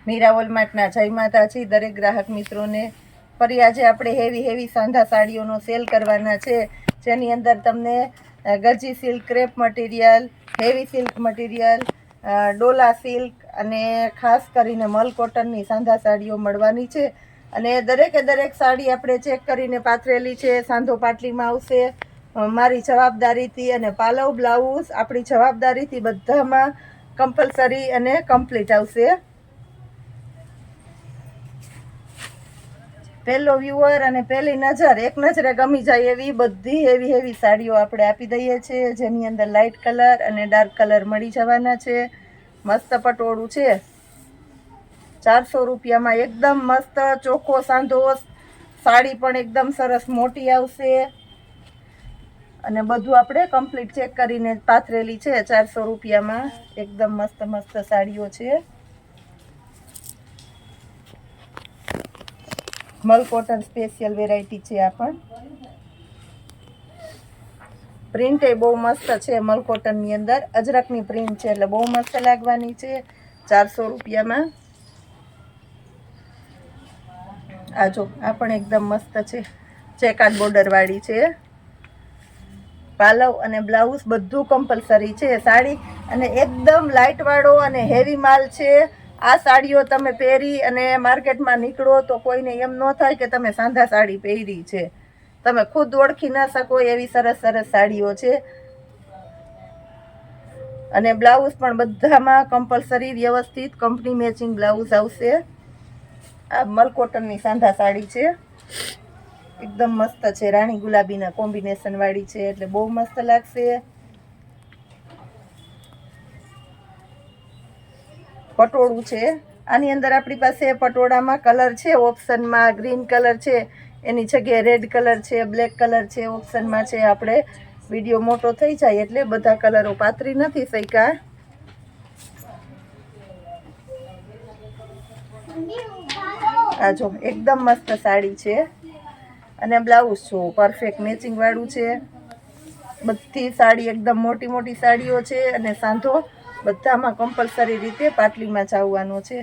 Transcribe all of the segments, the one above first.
મીરા વોલમાર્ટના જય માતાજી દરેક ગ્રાહક મિત્રોને. ફરી આજે આપણે હેવી સાંધા સાડીઓનો સેલ કરવાના છે, જેની અંદર તમને ગરજી silk crepe material, heavy silk material, ડોલા સિલ્ક અને ખાસ કરીને મલ કોટનની સાંધા સાડીઓ મળવાની છે. અને દરેકે દરેક સાડી આપણે ચેક કરીને પાથરેલી છે. સાંધો પાટલીમાં આવશે મારી જવાબદારીથી, અને પાલવ બ્લાઉઝ આપણી જવાબદારીથી બધામાં કમ્પલસરી અને કમ્પ્લીટ આવશે. પહેલો વ્યુઅર અને પહેલી નજર એક નજરે ગમી જાય એવી બધી હેવી સાડીઓ આપણે આપી દઈએ છીએ, જેની અંદર લાઇટ કલર અને ડાર્ક કલર મળી જવાના છે. મસ્ત પટોળું છે, 400 રૂપિયામાં એકદમ મસ્ત ચોખ્ખો સાંધો. સાડી પણ એકદમ સરસ મોટી આવશે અને બધું આપણે કમ્પ્લીટ ચેક કરીને પાથરેલી છે. 400 રૂપિયામાં એકદમ મસ્ત સાડીઓ છે. મલ કોટન સ્પેશિયલ વેરાયટી છે. આ પણ પ્રિન્ટ એ બહુ મસ્ત છે. મલ કોટનની અંદર અજરકની પ્રિન્ટ છે, એટલે બહુ મસ્ત લાગવાની છે. 400 રૂપિયામાં. આ જો આ પણ એકદમ મસ્ત છે, ચેકાર્ડ બોર્ડર વાળી છે. પાલવ અને બ્લાઉઝ બધું કમ્પલસરી છે. સાડી અને એકદમ લાઇટ વાળો અને હેવી માલ છે. આ સાડીઓ તમે પહેરી અને માર્કેટમાં નીકળો તો કોઈને એમ ન થાય કે તમે સાંધા સાડી પહેરી છે. તમે ખુદ ઓળખી ના શકો એવી સરસ સાડીઓ છે. અને બ્લાઉઝ પણ બધામાં કમ્પલસરી વ્યવસ્થિત કંપની મેચિંગ બ્લાઉઝ આવશે. આ મલ કોટનની સાંધા સાડી છે, એકદમ મસ્ત છે. રાણી ગુલાબીના કોમ્બિનેશન વાળી છે, એટલે બહુ મસ્ત લાગશે. પટોળું છે. આની અંદર આપણી પાસે પટોળામાં કલર છે ઓપ્શનમાં. ગ્રીન કલર છે, એની જગ્યાએ રેડ કલર છે, બ્લેક કલર છે ઓપ્શનમાં છે. આપણે વિડીયો મોટો થઈ જાય એટલે બધા કલરો પાથરી નથી શક્યા. આ જો એકદમ મસ્ત સાડી છે, અને બ્લાઉઝ જો પરફેક્ટ મેચિંગ વાળું છે. બધી સાડી એકદમ મોટી સાડીઓ છે, અને સાંધો બધામાં કમ્પલસરી રીતે પાટલીમાં ચાવવાનો છે.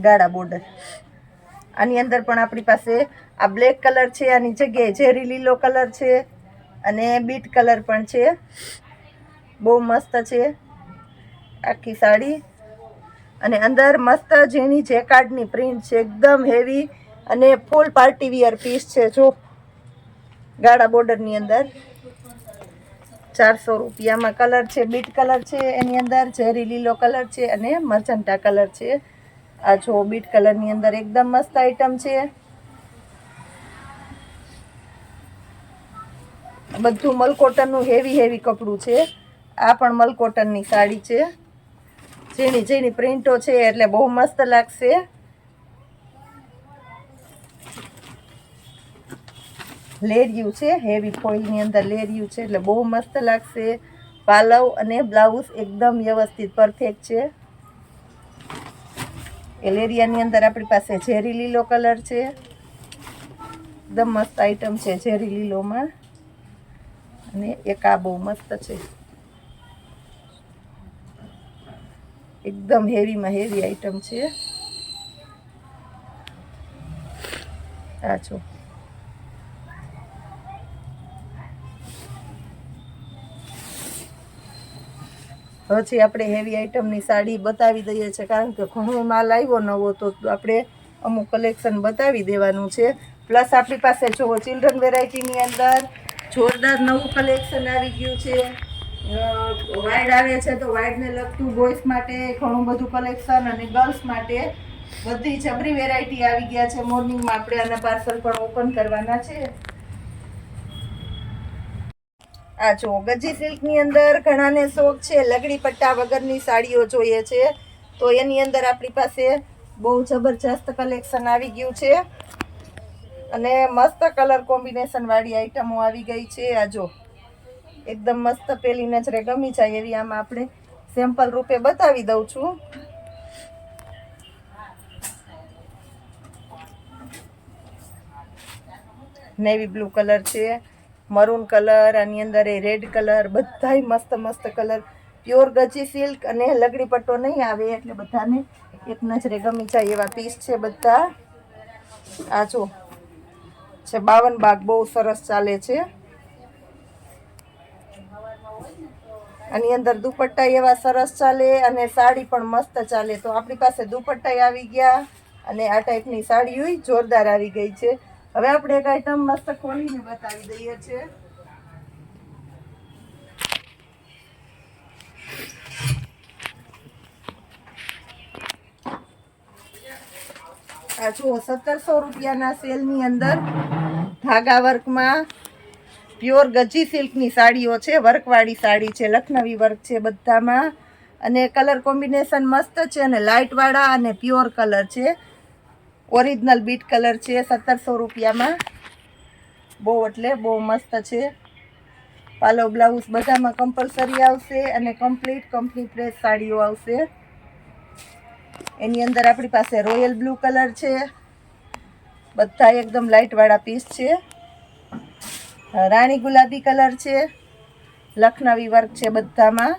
ગાળા બોર્ડર. આની અંદર પણ આપણી પાસે આ બ્લેક કલર છે, આની જગ્યાએ ઝેરી લીલો કલર છે, અને બીટ કલર પણ છે. બહુ મસ્ત છે આખી સાડી. અને અંદર મસ્ત ઝીણી જેકાર્ડની પ્રિન્ટ છે, એકદમ હેવી અને ફૂલ પાર્ટી વિયર પીસ છે. જો ગાળા બોર્ડરની અંદર 400 રૂપિયામાં. કલર છે બીટ કલર છે, એની અંદર ઝેરી લીલો કલર છે, અને મરચંટા કલર છે. આ જો બીટ કલરની અંદર એકદમ મસ્ત આઈટમ છે. બધું મલ કોટનનું હેવી કપડું છે. આ પણ મલ કોટનની સાડી છે, ઝીણી પ્રિન્ટો છે, એટલે બહુ મસ્ત લાગશે. લેરિયું છે, હેવી ફોઇલની અંદર લેરિયું છે, એટલે બહુ મસ્ત લાગશે. પાલવ અને બ્લાઉઝ એકદમ વ્યવસ્થિત પરફેક્ટ છે. લેરિયાની અંદર આપણી પાસે ઝેરી લીલો કલર છે, એકદમ મસ્ત આઈટમ છે ઝેરી લીલોમાં. અને એક આ બહુ મસ્ત છે, એકદમ હેવીમાં હેવી આઈટમ છે. આ જો હજી આપણે હેવી આઈટમની સાડી બતાવી દઈએ છીએ, કારણ કે ઘણો માલ આવ્યો નવો, તો આપણે અમુક કલેક્શન બતાવી દેવાનું છે. પ્લસ આપણી પાસે જો ચિલ્ડ્રન વેરાયટીની અંદર જોરદાર નવું કલેક્શન આવી ગયું છે. વાઇડ આવે છે તો વાઇડને લગતું બોಯ್સ માટે ઘણું બધું કલેક્શન, અને ગર્લ્સ માટે બધી જબરી વેરાયટી આવી ગયા છે. મોર્નિંગમાં આપણે આના પાર્સલ પણ ઓપન કરવાના છે. આ જો ગજી સિલ્કની અંદર ઘણાને શોખ છે લગડી પટ્ટા વગરની સાડીઓ જોઈએ છે, તો એની અંદર આપણી પાસે બહુ જબરજસ્ત કલેક્શન આવી ગયું છે, અને મસ્ત કલર કોમ્બિનેશન વાળી આઈટમો આવી ગઈ છે. આ જો એકદમ મસ્ત, પેલી નજરે ગમી જાય એવી આમાં આપણે સેમ્પલ રૂપે બતાવી દઉં છું. નેવી બ્લુ કલર છે, મરૂન કલર, આની અંદર એ રેડ કલર, બધાય મસ્ત કલર, પ્યોર ગજી સિલ્ક અને લગડી પટ્ટો નહીં આવે એટલે બધાને એક નજરે ગમી જાય એવા પીસ છે બધા. આ જો છે 52 બાગ, બહુ સરસ ચાલે છે. આની અંદર દુપટ્ટા એવા સરસ ચાલે અને સાડી પણ મસ્ત ચાલે. તો આપણી પાસે દુપટ્ટા આવી ગયા અને આ ટાઈપની સાડીઓ જોરદાર આવી ગઈ છે. હવે આપણે એક આઈટમ મસ્ત ખોલીને બતાવી દઈએ છીએ. આ જુઓ 1700 રૂપિયાના સેલની અંદર ધાગા વર્કમાં પ્યોર ગજી સિલ્કની સાડીઓ છે. વર્કવાળી સાડી છે, લખનવી વર્ક છે બધામાં અને કલર કોમ્બિનેશન મસ્ત છે અને લાઇટવાળા અને પ્યોર કલર છે. ઓરિજિનલ બીટ કલર છે 1700 રૂપિયામાં. બહુ એટલે બહુ મસ્ત છે. પાલો બ્લાઉઝ બધામાં કમ્પલસરી આવશે અને કમ્પ્લીટ ડ્રેસ સાડીઓ આવશે. એની અંદર આપણી પાસે રોયલ બ્લુ કલર છે. બધા એકદમ લાઇટવાળા પીસ છે. રાણી ગુલાબી કલર છે, લખનવી વર્ક છે બધામાં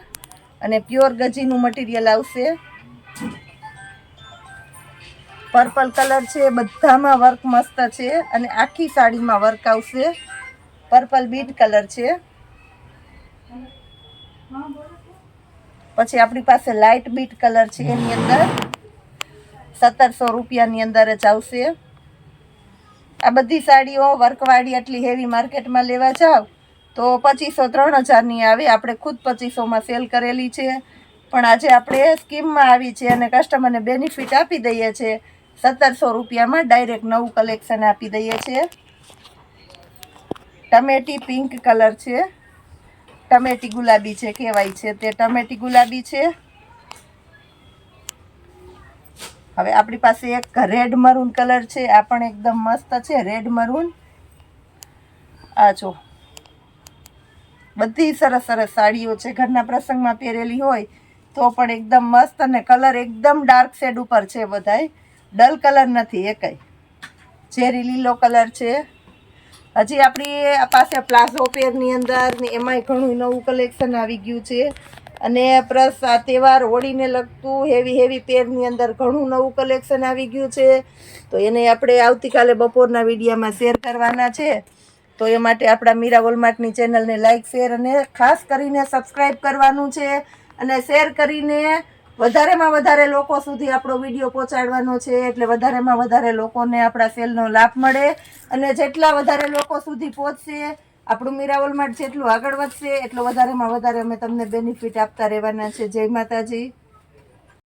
અને પ્યોર ગજીનું મટીરિયલ આવશે. પર્પલ કલર છે, બધામાં વર્ક મસ્ત છે અને આખી સાડીમાં વર્ક આવશે. પર્પલ બીટ કલર છે. પછી આપણી પાસે લાઇટ બીટ કલર છે, એની અંદર 1700 રૂપિયાની અંદર જ આવશે. આ બધી સાડીઓ વર્કવાળી આટલી હેવી માર્કેટમાં લેવા જાવ તો 2500-3000ની આવે. આપણે ખુદ 2500માં સેલ કરેલી છે, પણ આજે આપણે સ્કીમમાં આવી છે અને કસ્ટમરને બેનિફિટ આપી દઈએ છીએ. 1700 રૂપિયામાં ડાયરેક્ટ નવું કલેક્શન આપી દઈએ છીએ. ટમેટી પિંક કલર છે, ટમેટી ગુલાબી છે કહેવાય છે, તે ટમેટી ગુલાબી છે. હવે આપણી પાસે એક રેડ મરૂન કલર છે, આ પણ એકદમ મસ્ત છે. Red maroon. આ જો બધી સરસ સરસ સાડીઓ છે. ઘરના પ્રસંગમાં પહેરેલી હોય તો પણ એકદમ મસ્ત અને કલર એકદમ ડાર્ક શેડ ઉપર છે. બધાય ડલ કલર નથી એકેય. ઝેરી લીલો કલર છે. હજી આપણી પાસે પ્લાઝો પેરની અંદર ને એમાંય ઘણું નવું કલેક્શન આવી ગયું છે અને પ્લસ આ તહેવાર હોળીને લગતું હેવી પેરની અંદર ઘણું નવું કલેક્શન આવી ગયું છે. તો એને આપણે આવતીકાલે બપોરના વિડીયોમાં શેર કરવાના છે. તો એ માટે આપણા મીરા વોલમાર્ટની ચેનલને લાઇક, શેર અને ખાસ કરીને સબસ્ક્રાઈબ કરવાનું છે અને શેર કરીને વધારેમાં વધારે લોકો સુધી આપણો વિડીયો પહોંચાડવાનો છે. એટલે વધારેમાં વધારે લોકોને આપણા સેલનો લાભ મળે અને જેટલા વધારે લોકો સુધી પહોંચશે, આપણું મીરા વોલમાર્ટ જેટલું આગળ વધશે એટલો વધારેમાં વધારે અમે તમને બેનિફિટ આપતા રહેવાના છે. જય માતાજી.